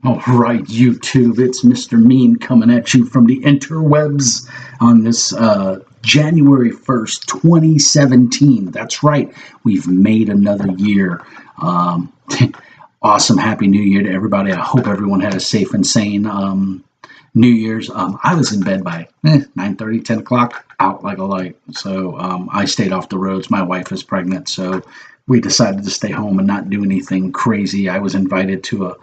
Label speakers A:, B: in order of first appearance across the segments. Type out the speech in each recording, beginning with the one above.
A: All right, YouTube, it's Mr. Mean coming at you from the interwebs on this January 1st, 2017. That's right, we've made another year. Awesome, Happy New Year to everybody. I hope everyone had a safe and sane New Year's. I was in bed by 9:30, 10 o'clock, out like a light. So I stayed off the roads. My wife is pregnant, so we decided to stay home and not do anything crazy. I was invited to a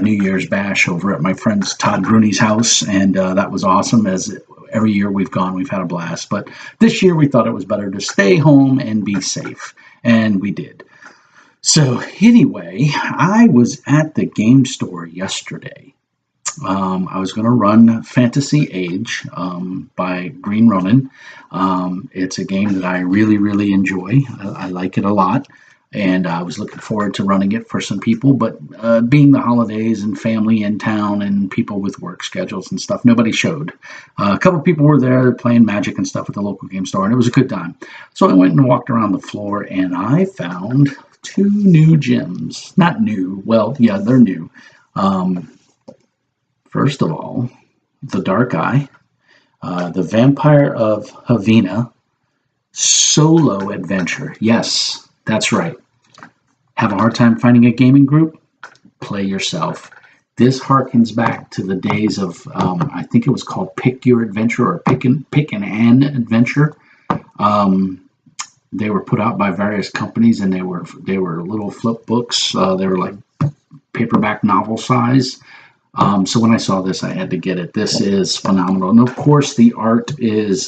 A: New Year's bash over at my friend Todd Bruni's house, and that was awesome. As every year we've gone, we've had a blast. But this year we thought it was better to stay home and be safe, and we did. So anyway, I was at the game store yesterday. I was going to run Fantasy Age by Green Ronin. It's a game that I really, really enjoy. I like it a lot. And I was looking forward to running it for some people, but being the holidays and family in town and people with work schedules and stuff, nobody showed. A couple of people were there playing Magic and stuff at the local game store, and it was a good time. So I went and walked around the floor, and I found two new gems. Not new. Well, yeah, they're new. First of all, the Dark Eye, the Vampire of Havina solo adventure. Yes, that's right. Have a hard time finding a gaming group? Play yourself. This harkens back to the days of, I think it was called Pick Your Adventure or Pick an Adventure. They were put out by various companies, and they were little flip books. They were like paperback novel size. So when I saw this, I had to get it. This is phenomenal. And of course, the art is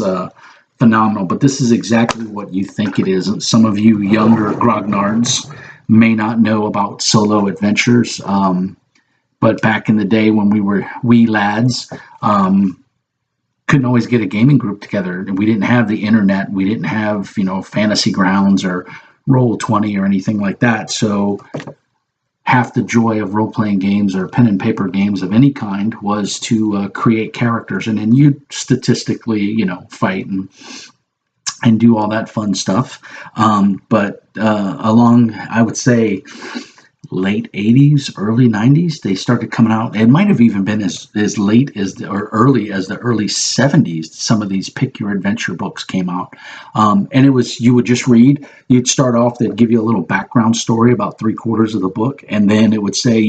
A: phenomenal, but this is exactly what you think it is. Some of you younger grognards may not know about solo adventures, but back in the day when we were wee lads, couldn't always get a gaming group together. And we didn't have the internet. We didn't have, Fantasy Grounds or Roll20 or anything like that. So half the joy of role-playing games or pen and paper games of any kind was to create characters, and then you statistically, fight and do all that fun stuff. But along, I would say, late 80s, early 90s, they started coming out. It might have even been as late as or early as the early 70s. Some of these Pick Your Adventure books came out. And it was, you would just read, you'd start off, they'd give you a little background story about 3/4 of the book. And then it would say,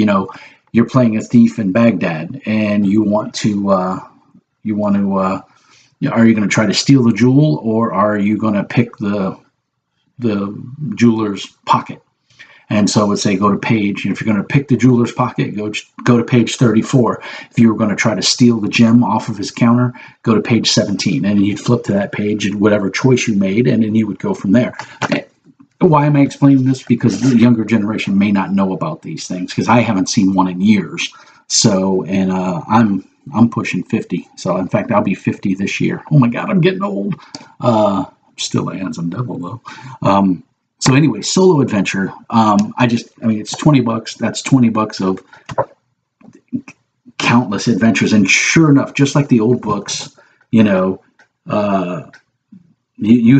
A: you're playing a thief in Baghdad, and are you going to try to steal the jewel, or are you going to pick the jeweler's pocket? And so it would say, go to page, and if you're going to pick the jeweler's pocket, go to page 34. If you were going to try to steal the gem off of his counter, go to page 17. And then you'd flip to that page and whatever choice you made, and then you would go from there. Why am I explaining this? Because the younger generation may not know about these things, because I haven't seen one in years. So, and I'm pushing 50. So, in fact, I'll be 50 this year. Oh my God, I'm getting old. Still a handsome devil, though. So anyway, solo adventure. It's $20. That's $20 of countless adventures. And sure enough, just like the old books, you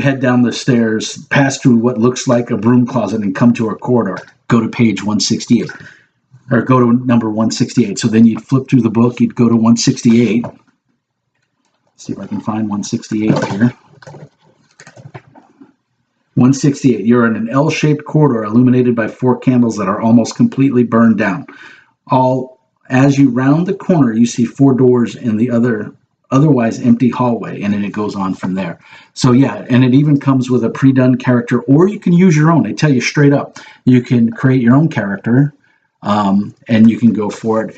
A: head down the stairs, pass through what looks like a broom closet, and come to a corridor. Go to page 168, or go to number 168. So then you'd flip through the book. You'd go to 168. Let's see if I can find 168 here. 168. You're in an L-shaped corridor illuminated by 4 candles that are almost completely burned down. As you round the corner, you see 4 doors in the otherwise empty hallway, and then it goes on from there. So yeah, and it even comes with a pre-done character, or you can use your own. They tell you straight up, you can create your own character, and you can go for it.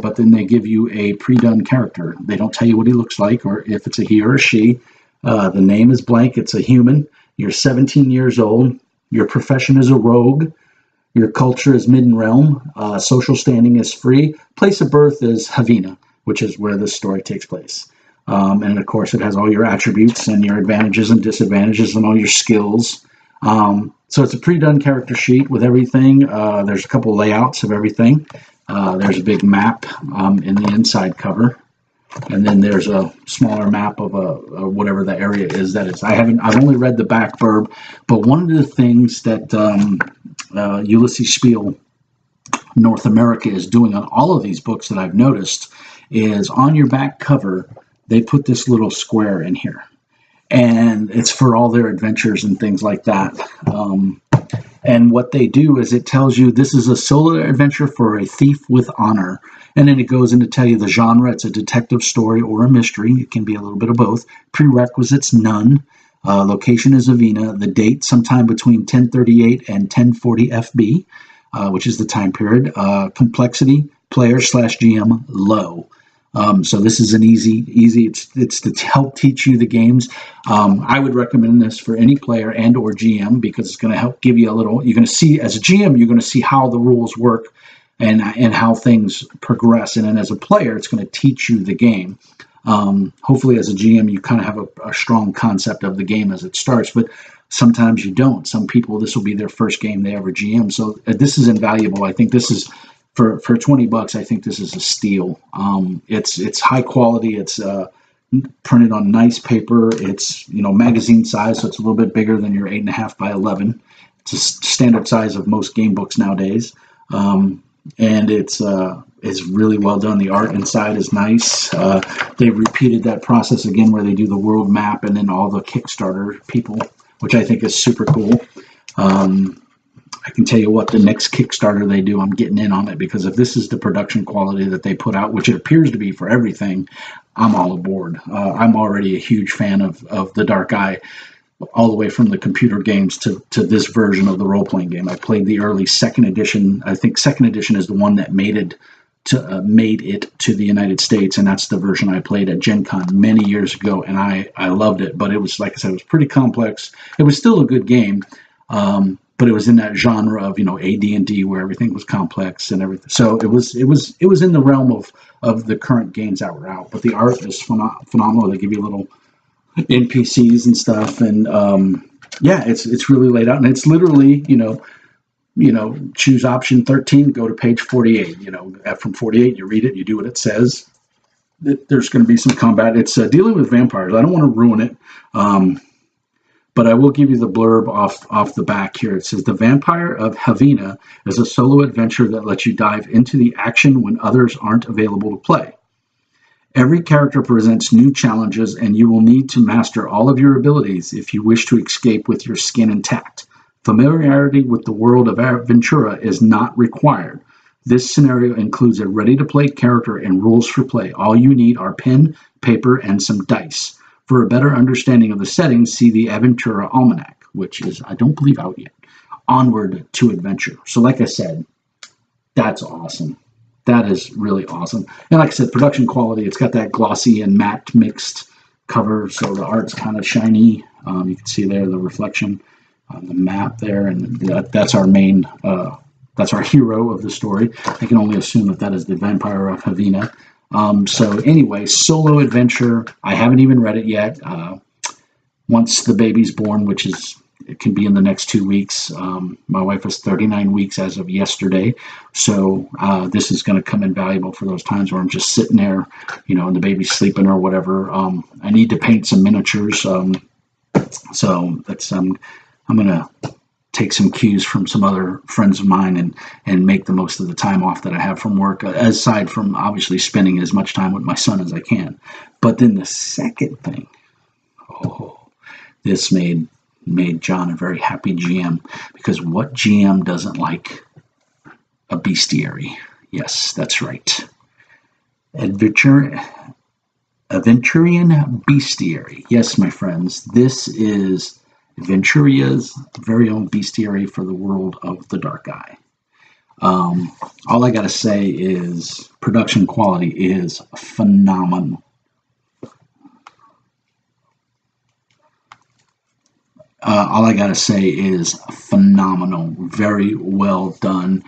A: But then they give you a pre-done character. They don't tell you what he looks like, or if it's a he or a she. The name is blank. It's a human. You're 17 years old. Your profession is a rogue. Your culture is Midden Realm. Social standing is free. Place of birth is Havina, which is where this story takes place. And of course, it has all your attributes and your advantages and disadvantages and all your skills. So it's a pre-done character sheet with everything. There's a couple layouts of everything. There's a big map in the inside cover. And then there's a smaller map of whatever the area is that is. I've only read the back verb, but one of the things that Ulysses Spiel North America is doing on all of these books that I've noticed is on your back cover, they put this little square in here. And it's for all their adventures and things like that. And what they do is it tells you this is a solo adventure for a thief with honor. And then it goes in to tell you the genre. It's a detective story or a mystery. It can be a little bit of both. Prerequisites, none. Location is Avena. The date, sometime between 1038 and 1040 FB, which is the time period. Complexity, player/GM, low. So this is an easy. It's to help teach you the games. I would recommend this for any player and or GM because it's going to help give you a little. You're going to see as a GM, you're going to see how the rules work and how things progress. And then as a player, it's going to teach you the game. Hopefully, as a GM, you kind of have a strong concept of the game as it starts, but sometimes you don't. Some people, this will be their first game they ever GM. So this is invaluable. I think this is. For $20, I think this is a steal. It's high quality. It's printed on nice paper. It's magazine size, so it's a little bit bigger than your 8.5 by 11. It's a standard size of most game books nowadays, and it's really well done. The art inside is nice. They repeated that process again where they do the world map and then all the Kickstarter people, which I think is super cool. I can tell you what, the next Kickstarter they do, I'm getting in on it because if this is the production quality that they put out, which it appears to be for everything, I'm all aboard. I'm already a huge fan of The Dark Eye, all the way from the computer games to this version of the role-playing game. I played the early second edition. I think second edition is the one that made it to the United States, and that's the version I played at Gen Con many years ago, and I loved it. But it was, like I said, it was pretty complex. It was still a good game. But it was in that genre of AD&D where everything was complex and everything. So it was in the realm of the current games that were out. But the art is phenomenal. They give you little NPCs and stuff, and it's really laid out. And it's literally choose option 13, go to page 48. From 48, you read it, you do what it says. There's going to be some combat. It's dealing with vampires. I don't want to ruin it. But I will give you the blurb off the back here. It says, The Vampire of Havena is a solo adventure that lets you dive into the action when others aren't available to play. Every character presents new challenges, and you will need to master all of your abilities if you wish to escape with your skin intact. Familiarity with the world of Aventura is not required. This scenario includes a ready-to-play character and rules for play. All you need are pen, paper, and some dice. For a better understanding of the setting, see the Aventura Almanac, which is, I don't believe, out yet. Onward to Adventure. So like I said, that's awesome. That is really awesome. And like I said, production quality, it's got that glossy and matte mixed cover, so the art's kind of shiny. You can see there the reflection on the map there, and that's our main, that's our hero of the story. I can only assume that is the Vampire of Havena. So anyway, solo adventure. I haven't even read it yet. Once the baby's born, it can be in the next 2 weeks. My wife is 39 weeks as of yesterday. So this is going to come invaluable for those times where I'm just sitting there, and the baby's sleeping or whatever. I need to paint some miniatures. So that's, I'm going to take some cues from some other friends of mine and make the most of the time off that I have from work, aside from obviously spending as much time with my son as I can. But then the second thing, this made John a very happy GM, because what GM doesn't like a bestiary? Yes, that's right. Aventurian bestiary. Yes, my friends, this is Aventuria's very own bestiary for the world of the Dark Eye. All I gotta say is production quality is phenomenal. All I gotta say is phenomenal. Very well done.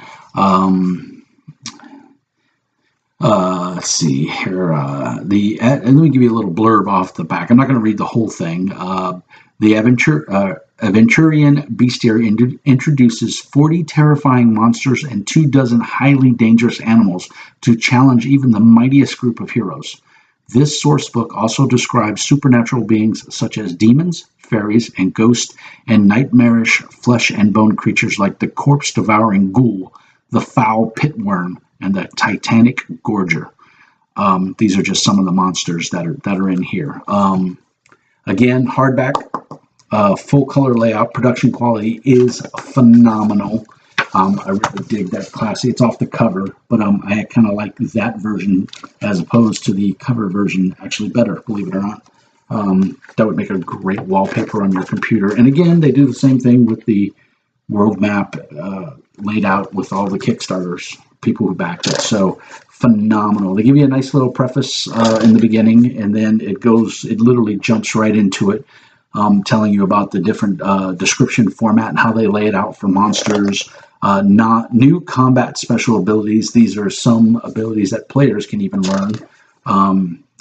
A: Let's see here. Let me give you a little blurb off the back. I'm not going to read the whole thing. The Aventurian Bestiary introduces 40 terrifying monsters and 24 highly dangerous animals to challenge even the mightiest group of heroes. This source book also describes supernatural beings such as demons, fairies, and ghosts, and nightmarish flesh and bone creatures like the corpse-devouring ghoul, the Foul Pitworm, and the Titanic Gorger. These are just some of the monsters that are in here. Again, hardback, full color layout, production quality is phenomenal. I really dig that classy. It's off the cover, but I kind of like that version as opposed to the cover version actually better, believe it or not. That would make a great wallpaper on your computer. And again, they do the same thing with the world map laid out with all the Kickstarters, people who backed it. So phenomenal. They give you a nice little preface in the beginning, and then it literally jumps right into it, telling you about the different description format and how they lay it out for monsters. Not new combat special abilities. These are some abilities that players can even learn.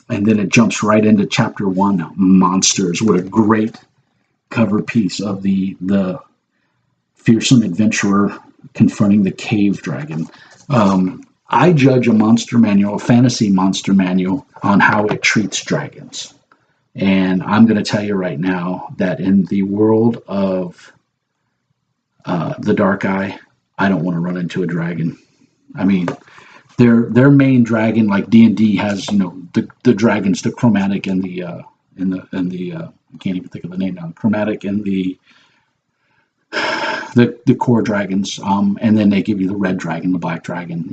A: And then it jumps right into Chapter 1, Monsters. What a great cover piece of the fearsome adventurer confronting the cave dragon. I judge a monster manual, a fantasy monster manual, on how it treats dragons. And I'm going to tell you right now that in the world of the Dark Eye, I don't want to run into a dragon. I mean, their main dragon, like D&D has, the dragons, the chromatic and the I can't even think of the name now. Chromatic and the core dragons, and then they give you the red dragon, the black dragon.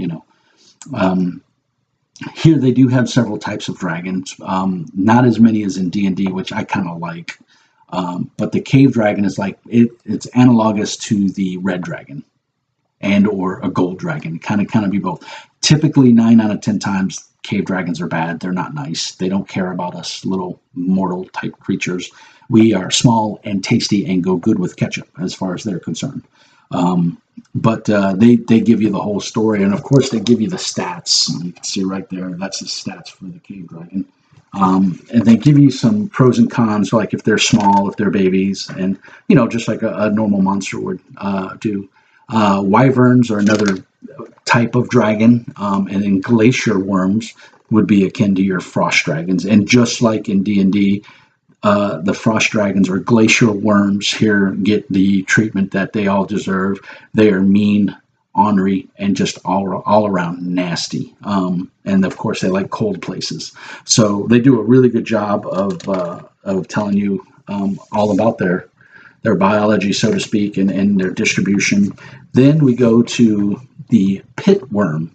A: Here they do have several types of dragons, not as many as in D&D, which I kind of like. But the cave dragon is like it's analogous to the red dragon and or a gold dragon. Kind of be both. Typically 9 out of 10 times cave dragons are bad. They're not nice. They don't care about us little mortal type creatures. We are small and tasty and go good with ketchup as far as they're concerned. But they give you the whole story, and of course they give you the stats. You can see right there, that's the stats for the cave dragon. And they give you some pros and cons, like if they're small, if they're babies, and just like a normal monster would do. Wyverns are another type of dragon, and then glacier worms would be akin to your frost dragons. And just like in D&D, the frost dragons or glacial worms here get the treatment that they all deserve. They are mean, ornery, and just all around nasty. And of course, they like cold places. So they do a really good job of telling you all about their biology, so to speak, and their distribution. Then we go to the pit worm.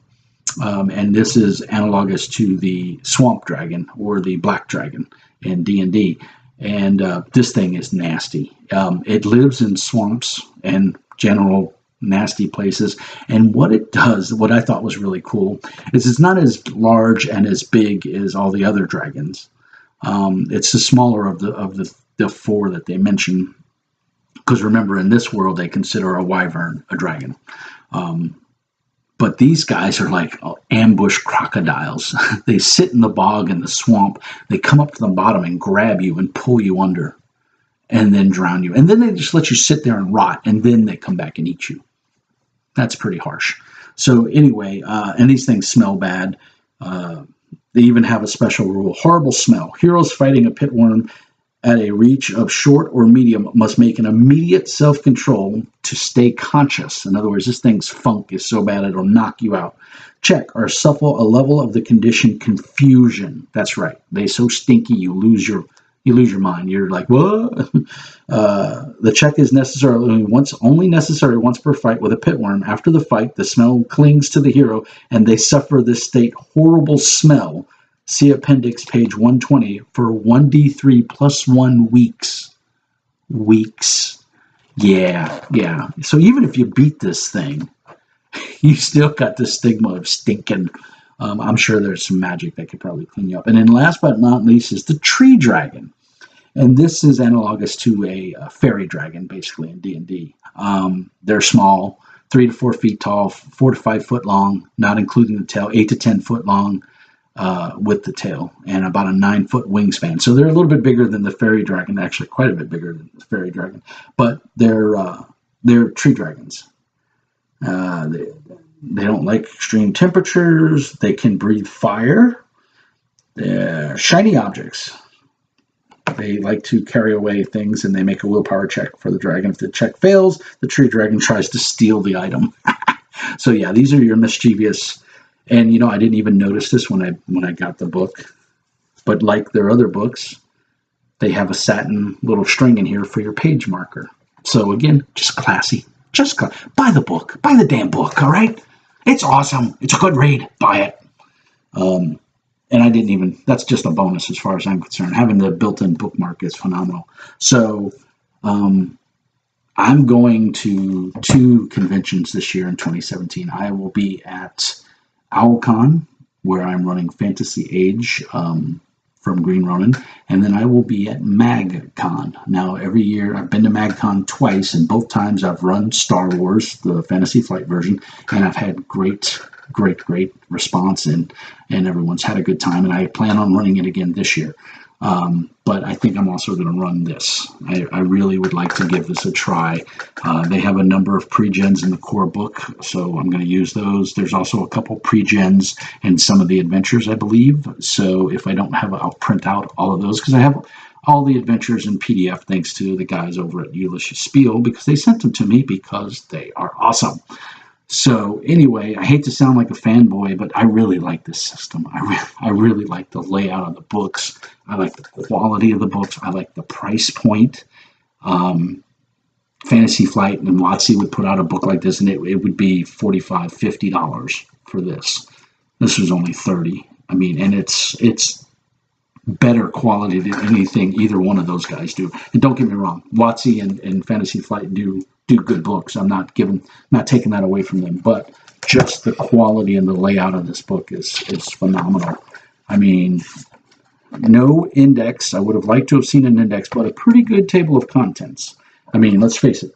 A: And this is analogous to the swamp dragon or the black dragon in D&D. And this thing is nasty. It lives in swamps and general nasty places. And what it does, what I thought was really cool, is it's not as large and as big as all the other dragons. It's the smaller of the four that they mention. Because remember, in this world, they consider a wyvern a dragon. But these guys are like ambush crocodiles. They sit in the bog in the swamp. They come up to the bottom and grab you and pull you under and then drown you. And then they just let you sit there and rot, and then they come back and eat you. That's pretty harsh. So anyway, and these things smell bad. They even have a special rule. Horrible smell. Heroes fighting a pitworm at a reach of short or medium must make an immediate self-control to stay conscious. In other words, this thing's funk is so bad it'll knock you out. Check or suffer a level of the condition confusion. That's right. They're so stinky you lose your mind. You're like, what? The check is only necessary once per fight with a pitworm. After the fight, the smell clings to the hero, and they suffer this state horrible smell. See appendix page 120 for 1d3 plus 1 weeks. Weeks. Yeah. So even if you beat this thing, you still got the stigma of stinking. I'm sure there's some magic that could probably clean you up. And then last but not least is the tree dragon. And this is analogous to a fairy dragon, basically, in D&D. They're small, 3 to 4 feet tall, 4 to 5 foot long, not including the tail, 8 to 10 foot long. With the tail, and about a 9-foot wingspan. So they're a little bit bigger than the fairy dragon, actually quite a bit bigger than the fairy dragon, but they're tree dragons. They don't like extreme temperatures. They can breathe fire. They're shiny objects. They like to carry away things, and they make a willpower check for the dragon. If the check fails, the tree dragon tries to steal the item. So yeah, these are your mischievous. And I didn't even notice this when I got the book, but like their other books, they have a satin little string in here for your page marker. So again, just classy. Buy the book. Buy the damn book, all right? It's awesome. It's a good read. Buy it. And I didn't even, that's just a bonus as far as I'm concerned. Having the built-in bookmark is phenomenal. So I'm going to 2 conventions this year in 2017. I will be at OwlCon, where I'm running Fantasy Age from Green Ronin, and then I will be at MagCon. Now, every year, I've been to MagCon twice, and both times I've run Star Wars, the Fantasy Flight version, and I've had great response, and everyone's had a good time, and I plan on running it again this year. But I think I'm also going to run this. I really would like to give this a try. They have a number of pre-gens in the core book, so I'm going to use those. There's also a couple pre-gens in some of the adventures, I believe. So if I don't have it, I'll print out all of those, because I have all the adventures in PDF thanks to the guys over at Ulysses Spiel, because they sent them to me because they are awesome. So anyway, I hate to sound like a fanboy, but I really like this system. I really like the layout of the books. I like the quality of the books. I like the price point. Fantasy Flight and WotC would put out a book like this, and it would be $45, $50 for this. This was only $30. I mean, and it's better quality than anything either one of those guys do. And don't get me wrong, WotC and Fantasy Flight do good books. I'm not taking that away from them, but just the quality and the layout of this book is phenomenal. I mean, no index. I would have liked to have seen an index, but a pretty good table of contents. I mean, let's face it.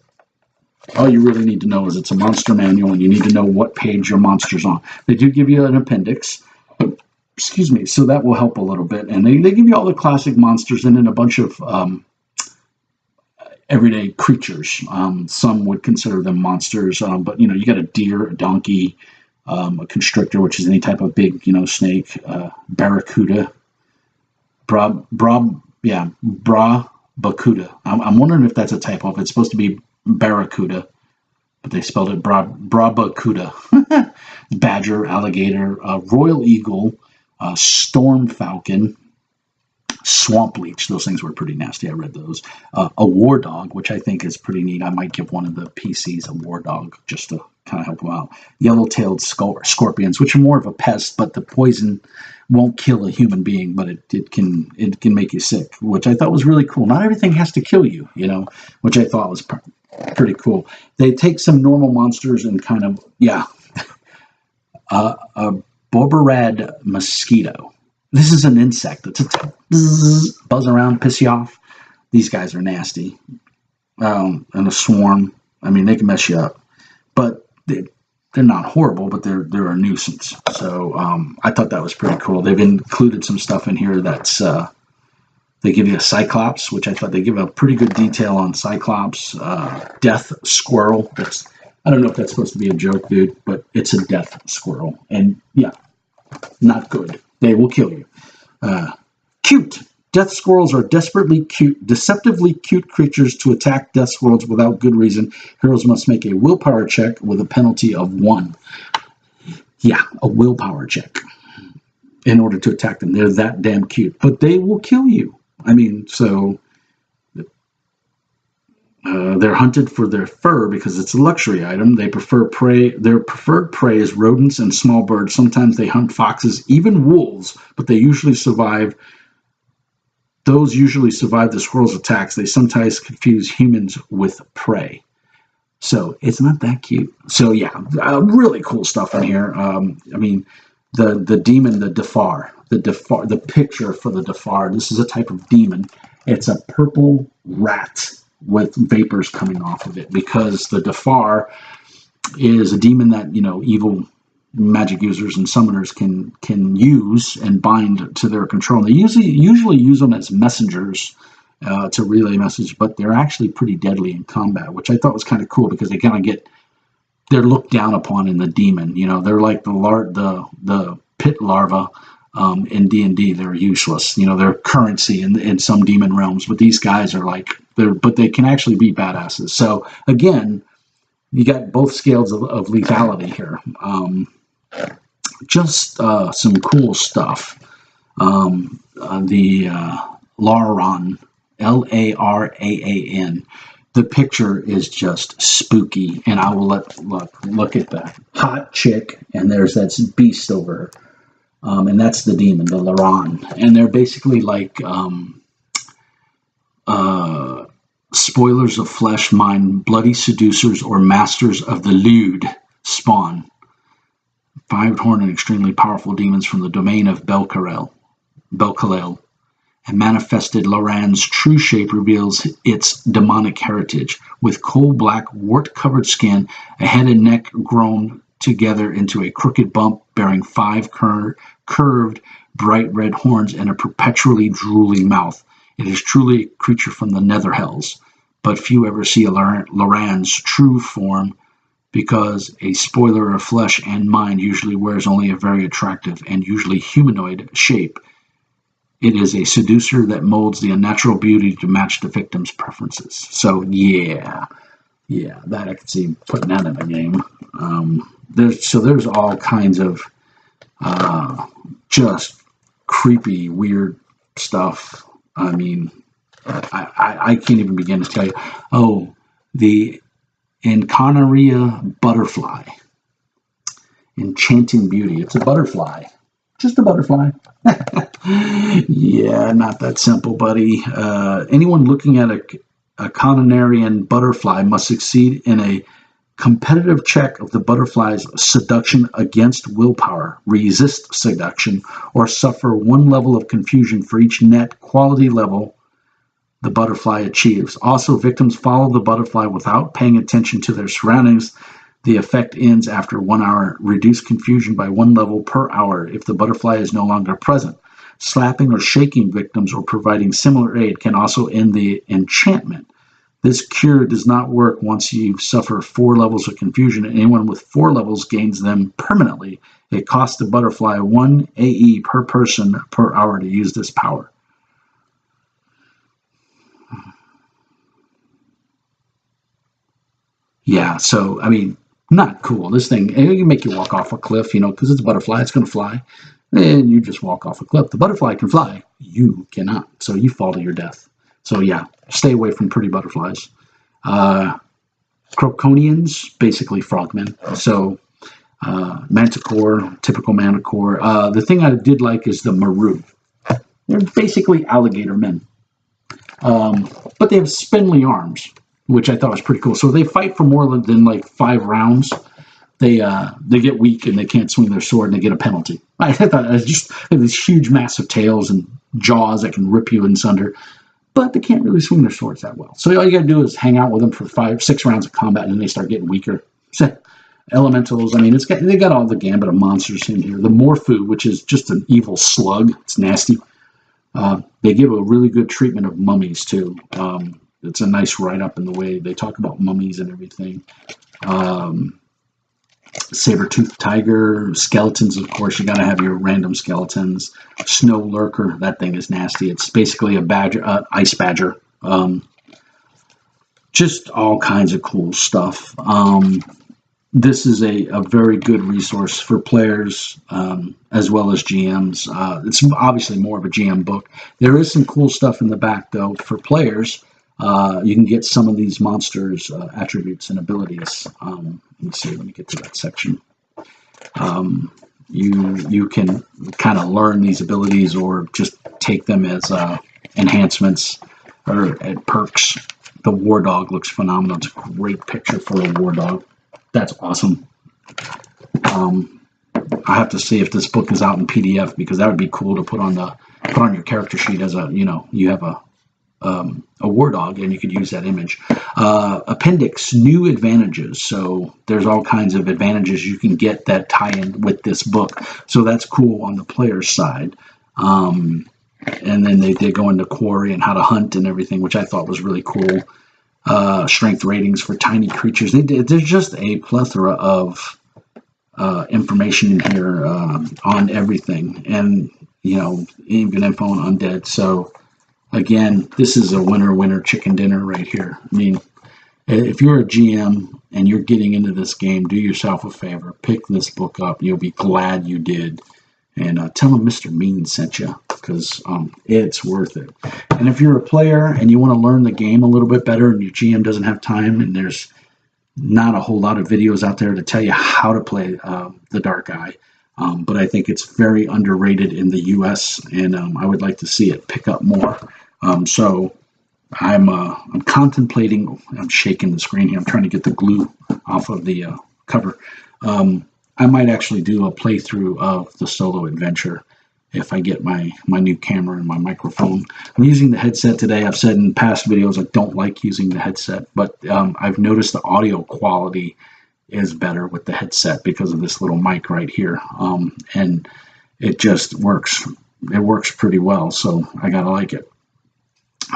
A: All you really need to know is it's a monster manual, and you need to know what page your monster's on. They do give you an appendix. Excuse me, so that will help a little bit. And they give you all the classic monsters and then a bunch of everyday creatures. Some would consider them monsters, but you got a deer, a donkey, a constrictor, which is any type of big, snake, barracuda, brabacuda. I'm wondering if that's a typo. If it's supposed to be barracuda, but they spelled it brabacuda. Badger, alligator, royal eagle, storm falcon, swamp leech. Those things were pretty nasty. I read those. A war dog, which I think is pretty neat. I might give one of the PCs a war dog just to kind of help them out. Yellow-tailed scorpions, which are more of a pest, but the poison won't kill a human being, but it can make you sick, which I thought was really cool. Not everything has to kill you, which I thought was pretty cool. They take some normal monsters and kind of, a Borbarad mosquito. This is an insect. It's a buzz around, piss you off. These guys are nasty. And a swarm. I mean, they can mess you up. But they're not horrible, but they're a nuisance. So I thought that was pretty cool. They've included some stuff in here that's they give you a Cyclops, which I thought they give a pretty good detail on Cyclops. Death Squirrel. I don't know if that's supposed to be a joke, dude, but it's a death squirrel. And yeah, not good. They will kill you. Cute. Death squirrels are deceptively cute creatures. To attack death squirrels without good reason, heroes must make a willpower check with a penalty of 1. Yeah, a willpower check in order to attack them. They're that damn cute, but they will kill you. I mean, so they're hunted for their fur because it's a luxury item. They prefer prey. Their preferred prey is rodents and small birds. Sometimes they hunt foxes, even wolves, but they usually survive. Those usually survive the squirrel's attacks. They sometimes confuse humans with prey. So it's not that cute. So yeah, really cool stuff in here. I mean, the demon, the picture for the Defar. This is a type of demon. It's a purple rat with vapors coming off of it, because the Defar is a demon that evil magic users and summoners can use and bind to their control. They usually use them as messengers to relay message, but they're actually pretty deadly in combat, which I thought was kind of cool, because they kind of they're looked down upon in the demon. They're like the pit larva. In D&D, they're useless. They're currency in some demon realms, but these guys are but they can actually be badasses. So again, you got both scales of lethality here. Just some cool stuff. The Laran, Laraan. The picture is just spooky, and I will look at the hot chick, and there's that beast over her, and that's the demon, the Laran, and they're basically like spoilers of flesh, mind, bloody seducers, or masters of the lewd spawn. Five-horned and extremely powerful demons from the domain of Belkalel, and manifested Laran's true shape reveals its demonic heritage, with coal-black, wart-covered skin, a head and neck grown together into a crooked bump bearing 5 curved, bright red horns, and a perpetually drooling mouth. It is truly a creature from the nether hells, but few ever see Laran's true form, because a spoiler of flesh and mind usually wears only a very attractive and usually humanoid shape. It is a seducer that molds the unnatural beauty to match the victim's preferences. So yeah, that I could see putting that in the game. There's all kinds of just creepy, weird stuff. I mean, I can't even begin to tell you. Oh, the Incarnaria butterfly. Enchanting beauty. It's a butterfly. Just a butterfly. Yeah, not that simple, buddy. Anyone looking at a Conanarian butterfly must succeed in a competitive check of the butterfly's seduction against willpower, resist seduction, or suffer 1 level of confusion for each net quality level the butterfly achieves. Also, victims follow the butterfly without paying attention to their surroundings. The effect ends after 1 hour. Reduce confusion by 1 level per hour if the butterfly is no longer present. Slapping or shaking victims or providing similar aid can also end the enchantment. This cure does not work once you suffer 4 levels of confusion. Anyone with 4 levels gains them permanently. It costs the butterfly 1 AE per person per hour to use this power. Yeah, so, I mean, not cool. This thing, it can make you walk off a cliff, because it's a butterfly. It's going to fly. And you just walk off a cliff. The butterfly can fly. You cannot. So you fall to your death. So, yeah, stay away from pretty butterflies. Croconians, basically frogmen. So, manticore, typical manticore. The thing I did like is the maru. They're basically alligator men. But they have spindly arms, which I thought was pretty cool. So they fight for more than like 5 rounds. They get weak and they can't swing their sword and they get a penalty. I thought it was just these huge, massive tails and jaws that can rip you in sunder, but they can't really swing their swords that well. So all you got to do is hang out with them for 5-6 rounds of combat, and then they start getting weaker. So, elementals. I mean, they got all the gambit of monsters in here. The Morphu, which is just an evil slug. It's nasty. They give a really good treatment of mummies too. It's a nice write-up in the way they talk about mummies and everything. Saber-toothed tiger, skeletons, of course, you got to have your random skeletons. Snow lurker, that thing is nasty. It's basically a badger, ice badger. Just all kinds of cool stuff. This is a very good resource for players as well as GMs. It's obviously more of a GM book. There is some cool stuff in the back, though, for players. You can get some of these monsters' attributes and abilities. Let me get to that section. You can kind of learn these abilities or just take them as enhancements or perks. The War Dog looks phenomenal. It's a great picture for a War Dog. That's awesome. I have to see if this book is out in PDF, because that would be cool to put on your character sheet as you have a War Dog, and you could use that image. Appendix, new advantages. So there's all kinds of advantages you can get that tie in with this book. So that's cool on the player's side. And then they go into quarry and how to hunt and everything, which I thought was really cool. Strength ratings for tiny creatures. There's just a plethora of information in here on everything, and even info on undead. So again, this is a winner chicken dinner right here. I mean, If you're a GM and you're getting into this game, do yourself a favor. Pick this book up. You'll be glad you did. And tell them Mr. Mean sent you, because it's worth it. And if you're a player and you want to learn the game a little bit better and your GM doesn't have time and there's not a whole lot of videos out there to tell you how to play the Dark Eye, but I think it's very underrated in the U.S. and I would like to see it pick up more. So I'm contemplating. I'm shaking the screen here. I'm trying to get the glue off of the cover. I might actually do a playthrough of the solo adventure if I get my new camera and my microphone. I'm using the headset today. I've said in past videos I don't like using the headset, but I've noticed the audio quality is better with the headset because of this little mic right here, and it just works. It works pretty well, so I gotta like it.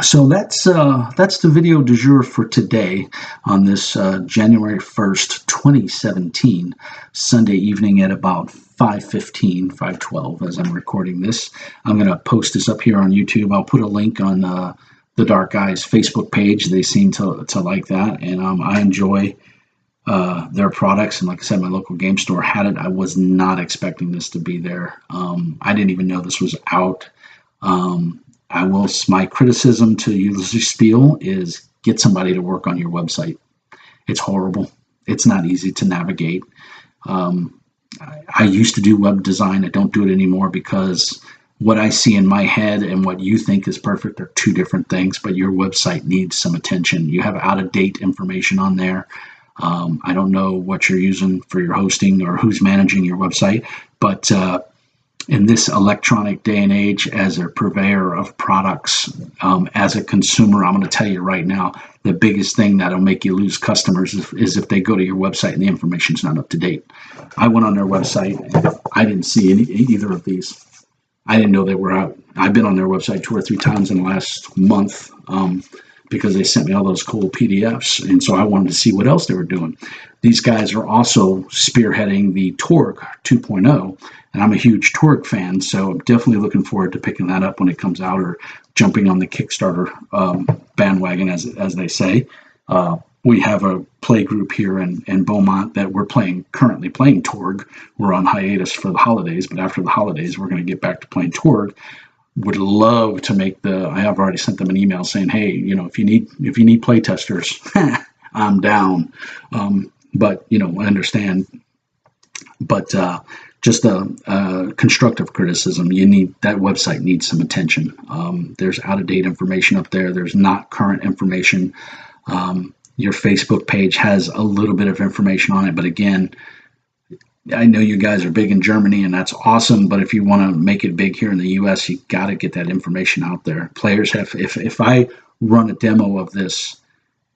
A: So that's the video du jour for today on this January 1st, 2017, Sunday evening at about 5:15, 5:12 as I'm recording this. I'm going to post this up here on YouTube. I'll put a link on the Dark Eyes Facebook page. They seem to like that, and I enjoy their products. And like I said, my local game store had it. I was not expecting this to be there. I didn't even know this was out. My criticism to Ulysses Spiel is get somebody to work on your website. It's horrible. It's not easy to navigate. I used to do web design. I don't do it anymore because what I see in my head and what you think is perfect are two different things, but your website needs some attention. You have out-of-date information on there. I don't know what you're using for your hosting or who's managing your website, but in this electronic day and age, as a purveyor of products, as a consumer, I'm going to tell you right now, the biggest thing that'll make you lose customers is if they go to your website and the information's not up to date. I went on their website and I didn't see either of these. I didn't know they were out. I've been on their website 2 or 3 times in the last month because they sent me all those cool PDFs, and so I wanted to see what else they were doing. These guys are also spearheading the Torg 2.0, and I'm a huge Torg fan, so I'm definitely looking forward to picking that up when it comes out, or jumping on the Kickstarter bandwagon, as they say. We have a play group here in Beaumont that we're currently playing Torg. We're on hiatus for the holidays, but after the holidays, we're going to get back to playing Torg. Would love to I have already sent them an email saying, hey, if you need play testers, I'm down. But I understand. But just a constructive criticism. That website needs some attention. There's out-of-date information up there. There's not current information. Your Facebook page has a little bit of information on it, but again, I know you guys are big in Germany, and that's awesome, but if you want to make it big here in the U.S., you got to get that information out there. Players have, if I run a demo of this,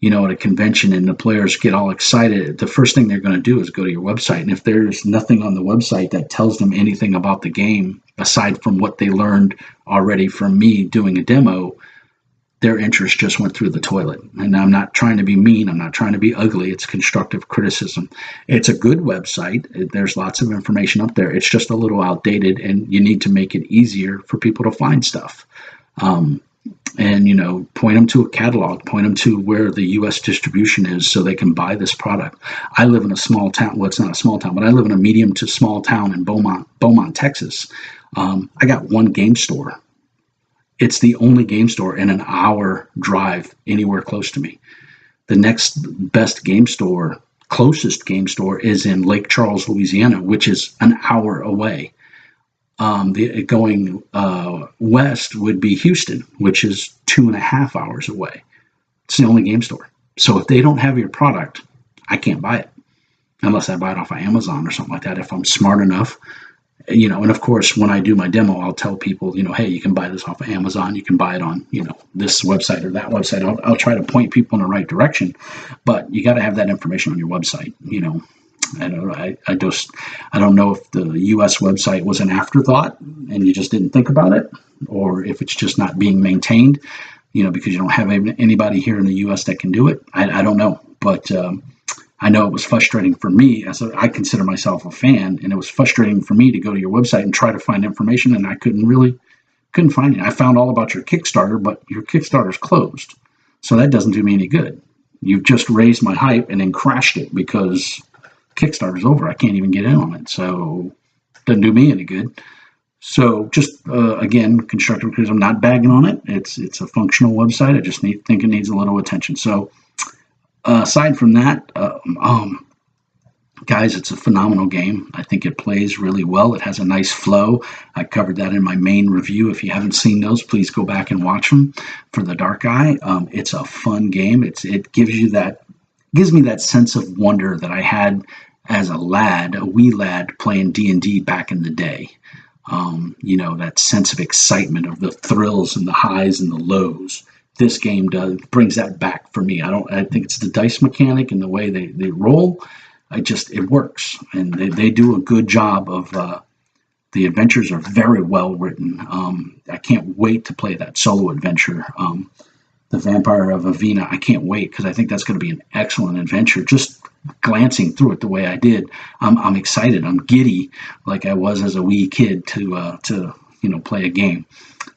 A: at a convention and the players get all excited, the first thing they're going to do is go to your website. And if there's nothing on the website that tells them anything about the game, aside from what they learned already from me doing a demo, their interest just went through the toilet. And I'm not trying to be mean. I'm not trying to be ugly. It's constructive criticism. It's a good website. There's lots of information up there. It's just a little outdated, and you need to make it easier for people to find stuff. And, point them to a catalog, point them to where the U.S. distribution is so they can buy this product. I live in a small town. Well, it's not a small town, but I live in a medium to small town in Beaumont, Texas. I got one game store. It's the only game store in an hour drive anywhere close to me. The next best game store, closest game store, is in Lake Charles, Louisiana, which is an hour away. Going west would be Houston, which is 2.5 hours away. It's the only game store. So if they don't have your product, I can't buy it unless I buy it off of Amazon or something like that, if I'm smart enough. And of course, when I do my demo, I'll tell people, hey, you can buy this off of Amazon. You can buy it on, this website or that website. I'll try to point people in the right direction, but you got to have that information on your website. I don't know if the U.S. website was an afterthought and you just didn't think about it, or if it's just not being maintained, because you don't have anybody here in the U.S. that can do it. I don't know, but I know it was frustrating for me, I consider myself a fan, and it was frustrating for me to go to your website and try to find information, and I couldn't find it. I found all about your Kickstarter, but your Kickstarter's closed, so that doesn't do me any good. you've just raised my hype and then crashed it because Kickstarter's over. I can't even get in on it. So doesn't do me any good. So just again, constructive criticism. I'm not bagging on it. It's a functional website. I just think it needs a little attention. So aside from that, guys, it's a phenomenal game. I think it plays really well. It has a nice flow. I covered that in my main review. If you haven't seen those, please go back and watch them for the Dark Eye. It's a fun game. It gives me that sense of wonder that I had as a wee lad playing D&D back in the day. That sense of excitement of the thrills and the highs and the lows. This game brings that back for me. I think it's the dice mechanic and the way they roll. It works, and they do a good job of. The adventures are very well written. I can't wait to play that solo adventure. The Vampire of Avina. I can't wait because I think that's going to be an excellent adventure. Just glancing through it the way I did, I'm excited. I'm giddy like I was as a wee kid to play a game.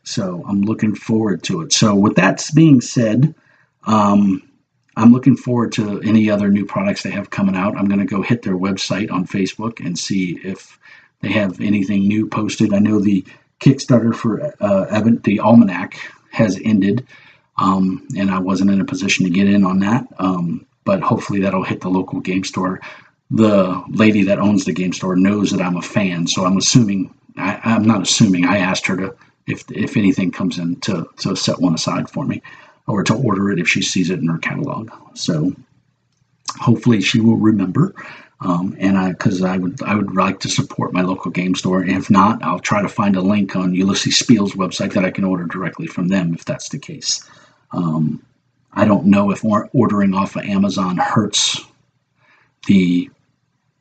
A: So I'm looking forward to it. So with that being said, I'm looking forward to any other new products they have coming out. I'm going to go hit their website on Facebook and see if they have anything new posted. I know the Kickstarter for the Almanac has ended, and I wasn't in a position to get in on that. But hopefully that'll hit the local game store. The lady that owns the game store knows that I'm a fan, so I'm assuming. I'm not assuming. I asked her to, if anything comes in, to set one aside for me, or to order it if she sees it in her catalog. So hopefully she will remember. Because I would like to support my local game store. If not, I'll try to find a link on Ulysses Spiel's website that I can order directly from them if that's the case. I don't know if ordering off of Amazon hurts the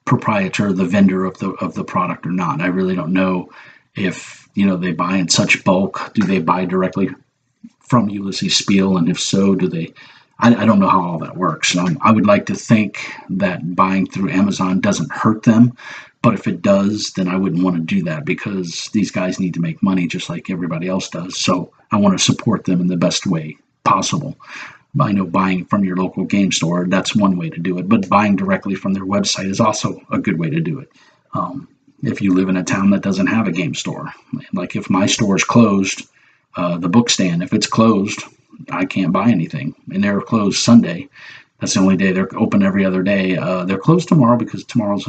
A: proprietor, the vendor of the product or not. I really don't know if they buy in such bulk. Do they buy directly from Ulysses Spiel, and if so, do they? I don't know how all that works. I would like to think that buying through Amazon doesn't hurt them, but if it does, then I wouldn't want to do that because these guys need to make money just like everybody else does. So I want to support them in the best way possible. I know buying from your local game store, that's one way to do it, but buying directly from their website is also a good way to do it. If you live in a town that doesn't have a game store, like if my store is closed, the book stand, if it's closed, I can't buy anything, and they're closed Sunday. That's the only day they're open. Every other day they're closed tomorrow because tomorrow's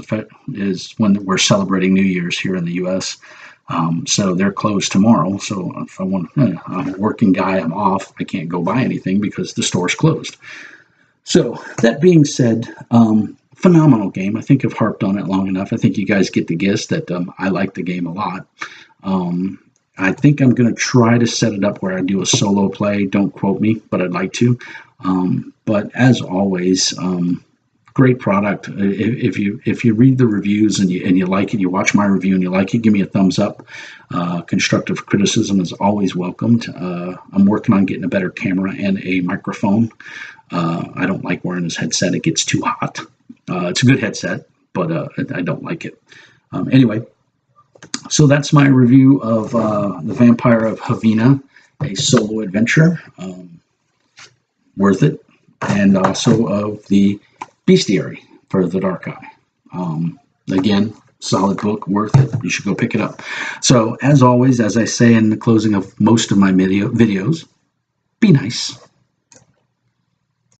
A: is when we're celebrating New Year's here in the U.S. So they're closed tomorrow. So if I'm a working guy, I'm off. I can't go buy anything because the store's closed. So that being said, phenomenal game. I think I've harped on it long enough. I think you guys get the gist that I like the game a lot. I think I'm going to try to set it up where I do a solo play. Don't quote me, but I'd like to. But as always, great product. If you read the reviews and you like it, you watch my review and you like it, give me a thumbs up. Constructive criticism is always welcomed. I'm working on getting a better camera and a microphone. I don't like wearing this headset. It gets too hot. It's a good headset, but I don't like it. Anyway. So that's my review of The Vampire of Havina, a solo adventure. Worth it. And also of the Bestiary for the Dark Eye. Again, solid book, worth it. You should go pick it up. So as always, as I say in the closing of most of my videos, be nice.